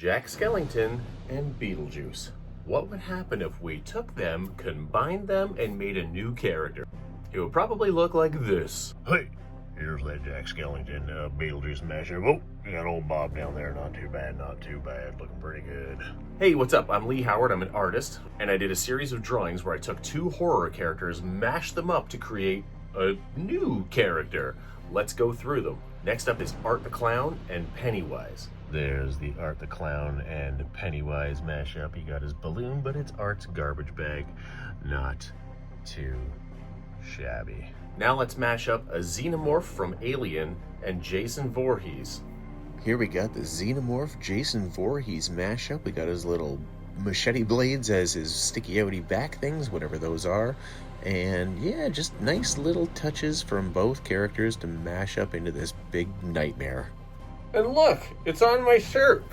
Jack Skellington and Beetlejuice. What would happen if we took them, combined them, and made a new character? It would probably look like this. Hey, here's that Jack Skellington Beetlejuice mashup. Oh, you got old Bob down there. Not too bad, not too bad. Looking pretty good. Hey, what's up? I'm Lee Howard. I'm an artist, and I did a series of drawings where I took two horror characters, mashed them up to create a new character. Let's go through them. Next up is Art the Clown and Pennywise. There's the Art the Clown and Pennywise mashup. He got his balloon, but it's Art's garbage bag. Not too shabby. Now let's mash up a xenomorph from Alien and Jason Voorhees. Here we got the xenomorph Jason Voorhees mashup. We got his little machete blades as his sticky outy back things, whatever those are. And yeah, just nice little touches from both characters to mash up into this big nightmare. And look, it's on my shirt.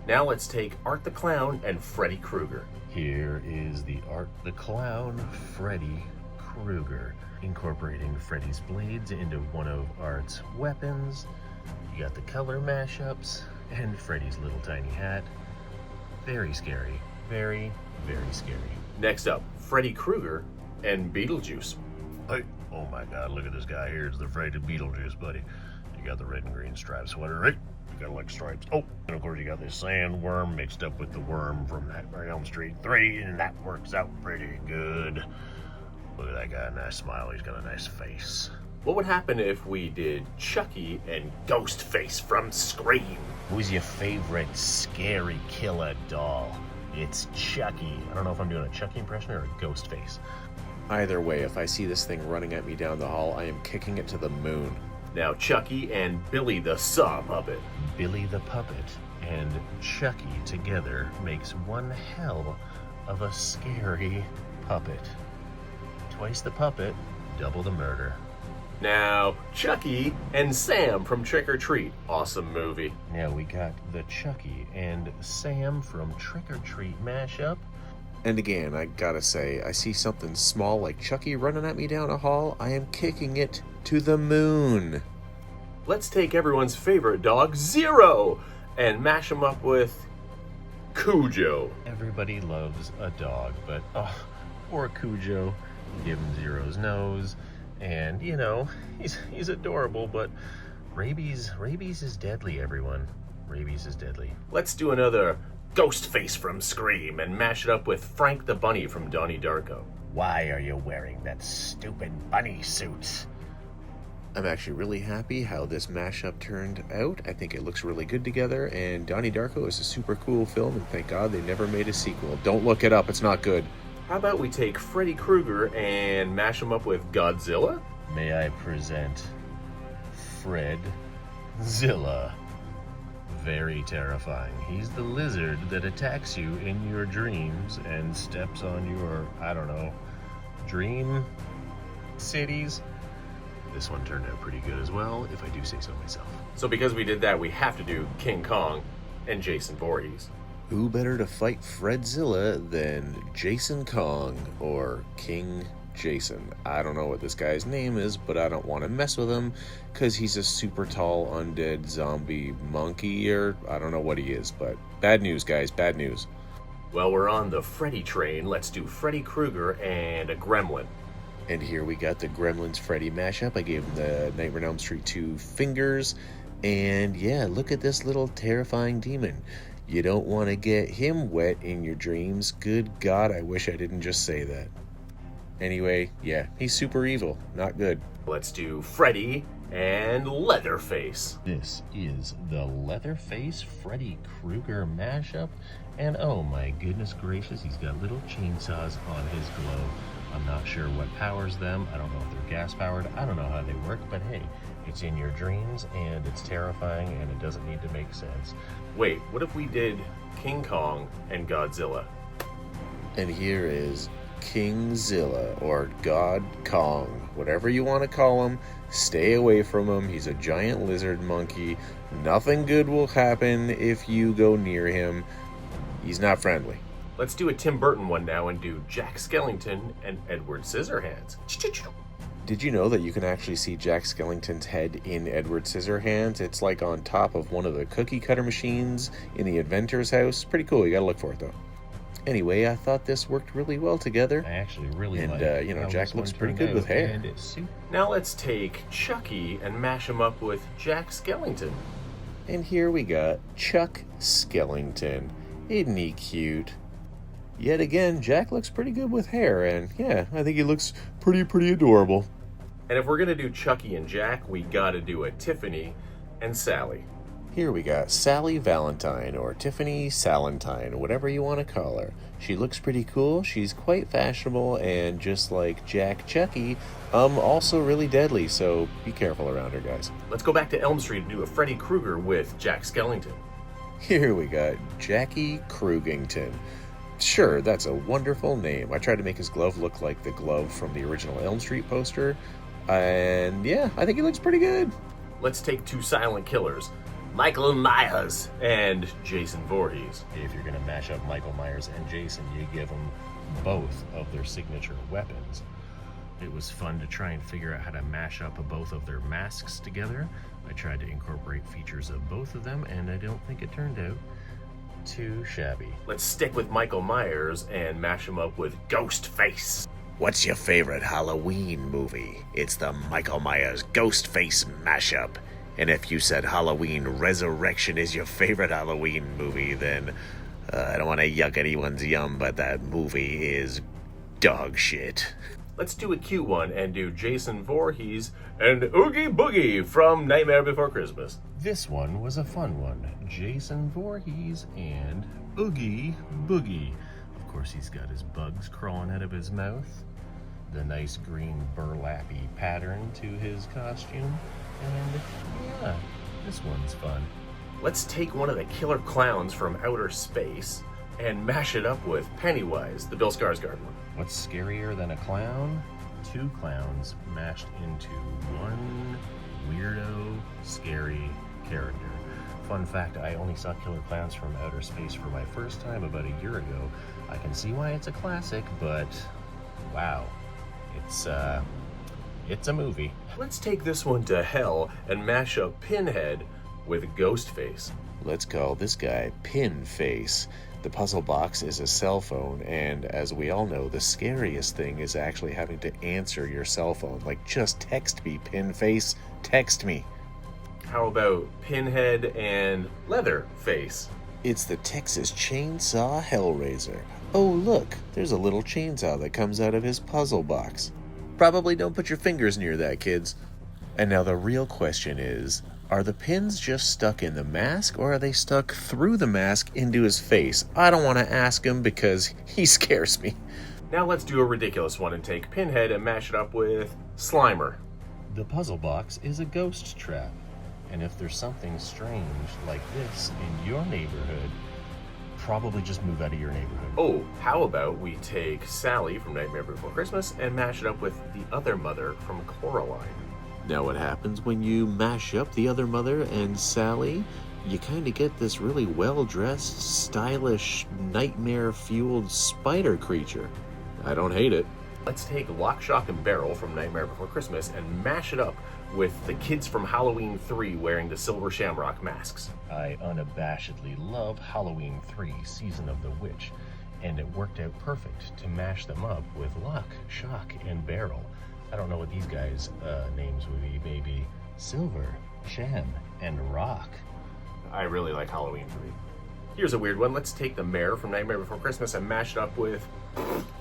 Now let's take Art the Clown and Freddy Krueger. Here is the Art the Clown Freddy Krueger, incorporating Freddy's blades into one of Art's weapons. You got the color mashups and Freddy's little tiny hat. Very scary. Very, very scary. Next up, Freddy Krueger and Beetlejuice. Hey, oh my god, look at this guy here. It's the Freddy Beetlejuice, buddy. You got the red and green striped sweater, right? You got like stripes. Oh, and of course you got this sandworm mixed up with the worm from Nightmare on Elm Street 3, and that works out pretty good. Look at that guy, nice smile. He's got a nice face. What would happen if we did Chucky and Ghostface from Scream? Who's your favorite scary killer doll? It's Chucky. I don't know if I'm doing a Chucky impression or a Ghostface. Either way, if I see this thing running at me down the hall, I am kicking it to the moon. Now Chucky and Billy the Saw Puppet. Billy the Puppet and Chucky together makes one hell of a scary puppet. Twice the puppet, double the murder. Now Chucky and Sam from Trick or Treat. Awesome movie. Now we got the Chucky and Sam from Trick or Treat mashup. And again, I gotta say, I see something small like Chucky running at me down a hall, I am kicking it to the moon. Let's take everyone's favorite dog, Zero, and mash him up with Cujo. Everybody loves a dog, but poor Cujo. Give him Zero's nose, and you know, he's adorable, but rabies is deadly, everyone. Rabies is deadly. Let's do another Ghostface from Scream and mash it up with Frank the Bunny from Donnie Darko. Why are you wearing that stupid bunny suit? I'm actually really happy how this mashup turned out. I think it looks really good together, and Donnie Darko is a super cool film, and thank God they never made a sequel. Don't look it up, it's not good. How about we take Freddy Krueger and mash him up with Godzilla? May I present Fredzilla. Very terrifying. He's the lizard that attacks you in your dreams and steps on your, I don't know, dream cities. This one turned out pretty good as well, if I do say so myself. So because we did that, we have to do King Kong and Jason Voorhees. Who better to fight Fredzilla than Jason Kong or King Jason? I don't know what this guy's name is, but I don't want to mess with him because he's a super tall undead zombie monkey, or I don't know what he is, but bad news, guys, bad news. Well, we're on the Freddy train. Let's do Freddy Krueger and a gremlin. And here we got the Gremlins Freddy mashup. I gave him the Nightmare on Elm Street 2 fingers. And yeah, look at this little terrifying demon. You don't want to get him wet in your dreams. Good God, I wish I didn't just say that. Anyway, yeah, he's super evil. Not good. Let's do Freddy and Leatherface. This is the Leatherface Freddy Krueger mashup. And oh my goodness gracious, he's got little chainsaws on his glove. I'm not sure what powers them. I don't know if they're gas powered. I don't know how they work, but hey, it's in your dreams and it's terrifying and it doesn't need to make sense. Wait, what if we did King Kong and Godzilla? And here is Kingzilla, or God Kong, whatever you want to call him. Stay away from him. He's a giant lizard monkey. Nothing good will happen if you go near him. He's not friendly. Let's do a Tim Burton one now and do Jack Skellington and Edward Scissorhands. Did you know that you can actually see Jack Skellington's head in Edward Scissorhands? It's like on top of one of the cookie cutter machines in the inventor's house. Pretty cool. You gotta look for it though. Anyway, I thought this worked really well together. I actually really And, like you know, how Jack this looks one pretty turned good with out, hair. and it's super. Now let's take Chucky and mash him up with Jack Skellington. And here we got Chuck Skellington. Isn't he cute? Yet again, Jack looks pretty good with hair, and yeah, I think he looks pretty adorable. And if we're gonna do Chucky and Jack, we gotta do a Tiffany and Sally. Here we got Sally Valentine, or Tiffany Salentine, whatever you want to call her. She looks pretty cool, she's quite fashionable, and just like Jack Chucky, also really deadly, so be careful around her, guys. Let's go back to Elm Street and do a Freddy Krueger with Jack Skellington. Here we got Jackie Krugington. Sure, that's a wonderful name. I tried to make his glove look like the glove from the original Elm Street poster, and yeah, I think he looks pretty good. Let's take two silent killers, Michael Myers and Jason Voorhees. If you're gonna mash up Michael Myers and Jason, you give them both of their signature weapons. It was fun to try and figure out how to mash up both of their masks together. I tried to incorporate features of both of them, and I don't think it turned out too shabby. Let's stick with Michael Myers and mash him up with Ghostface. What's your favorite Halloween movie? It's the Michael Myers Ghostface mashup. And if you said Halloween Resurrection is your favorite Halloween movie, then I don't want to yuck anyone's yum, but that movie is dog shit. Let's do a cute one and do Jason Voorhees and Oogie Boogie from Nightmare Before Christmas. This one was a fun one. Jason Voorhees and Oogie Boogie. Of course, he's got his bugs crawling out of his mouth, the nice green burlappy pattern to his costume, and yeah, this one's fun. Let's take one of the killer clowns from outer space and mash it up with Pennywise, the Bill Skarsgård one. What's scarier than a clown? Two clowns mashed into one weirdo, scary character. Fun fact, I only saw Killer Clowns from Outer Space for my first time about a year ago. I can see why it's a classic, but wow, it's a movie. Let's take this one to hell and mash up Pinhead with Ghostface. Let's call this guy Pinface. The puzzle box is a cell phone, and as we all know, the scariest thing is actually having to answer your cell phone. Like, just text me, Pinface, text me. How about Pinhead and Leatherface? It's the Texas Chainsaw Hellraiser. Oh, look, there's a little chainsaw that comes out of his puzzle box. Probably don't put your fingers near that, kids. And now the real question is, are the pins just stuck in the mask, or are they stuck through the mask into his face? I don't want to ask him because he scares me. Now let's do a ridiculous one and take Pinhead and mash it up with Slimer. The puzzle box is a ghost trap, and if there's something strange like this in your neighborhood, probably just move out of your neighborhood. Oh, how about we take Sally from Nightmare Before Christmas and mash it up with the other mother from Coraline. Now what happens when you mash up the other mother and Sally? You kind of get this really well-dressed, stylish, nightmare-fueled spider creature. I don't hate it. Let's take Lock, Shock, and Barrel from Nightmare Before Christmas and mash it up with the kids from Halloween 3 wearing the silver shamrock masks. I unabashedly love Halloween 3, Season of the Witch, and it worked out perfect to mash them up with Lock, Shock, and Barrel. I don't know what these guys' names would be. Maybe Silver, Sham, and Rock. I really like Halloween 3. Here's a weird one. Let's take the mayor from Nightmare Before Christmas and mash it up with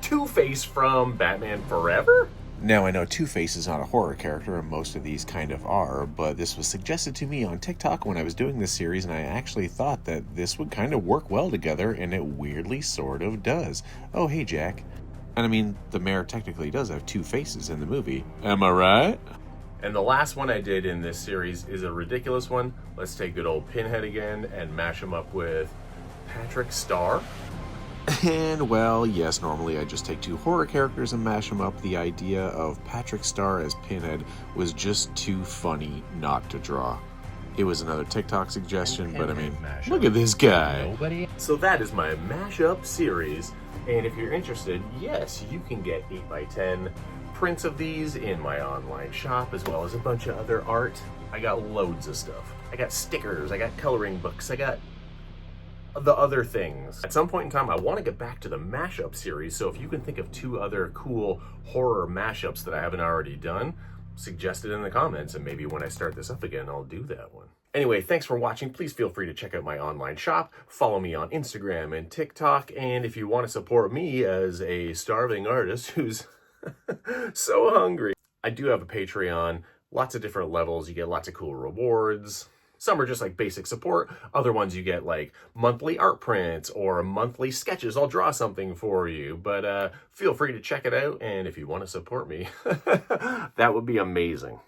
Two-Face from Batman Forever? Now, I know Two-Face is not a horror character, and most of these kind of are, but this was suggested to me on TikTok when I was doing this series, and I actually thought that this would kind of work well together, and it weirdly sort of does. Oh, hey, Jack. And I mean, the mayor technically does have two faces in the movie. Am I right? And the last one I did in this series is a ridiculous one. Let's take good old Pinhead again and mash him up with Patrick Star. And, well, yes, normally I just take two horror characters and mash them up. The idea of Patrick Star as Pinhead was just too funny not to draw. It was another TikTok suggestion, but I mean, look at this guy. Nobody. So that is my mashup series. And if you're interested, yes, you can get 8x10 prints of these in my online shop, as well as a bunch of other art. I got loads of stuff. I got stickers, I got coloring books, I got the other things. At some point in time, I want to get back to the mashup series, so if you can think of 2 other cool horror mashups that I haven't already done, suggest it in the comments, and maybe when I start this up again, I'll do that one. Anyway, thanks for watching. Please feel free to check out my online shop, follow me on Instagram and TikTok, and if you want to support me as a starving artist who's so hungry, I do have a Patreon, lots of different levels, you get lots of cool rewards. Some are just like basic support. Other ones you get like monthly art prints or monthly sketches. I'll draw something for you, but feel free to check it out. And if you want to support me, that would be amazing.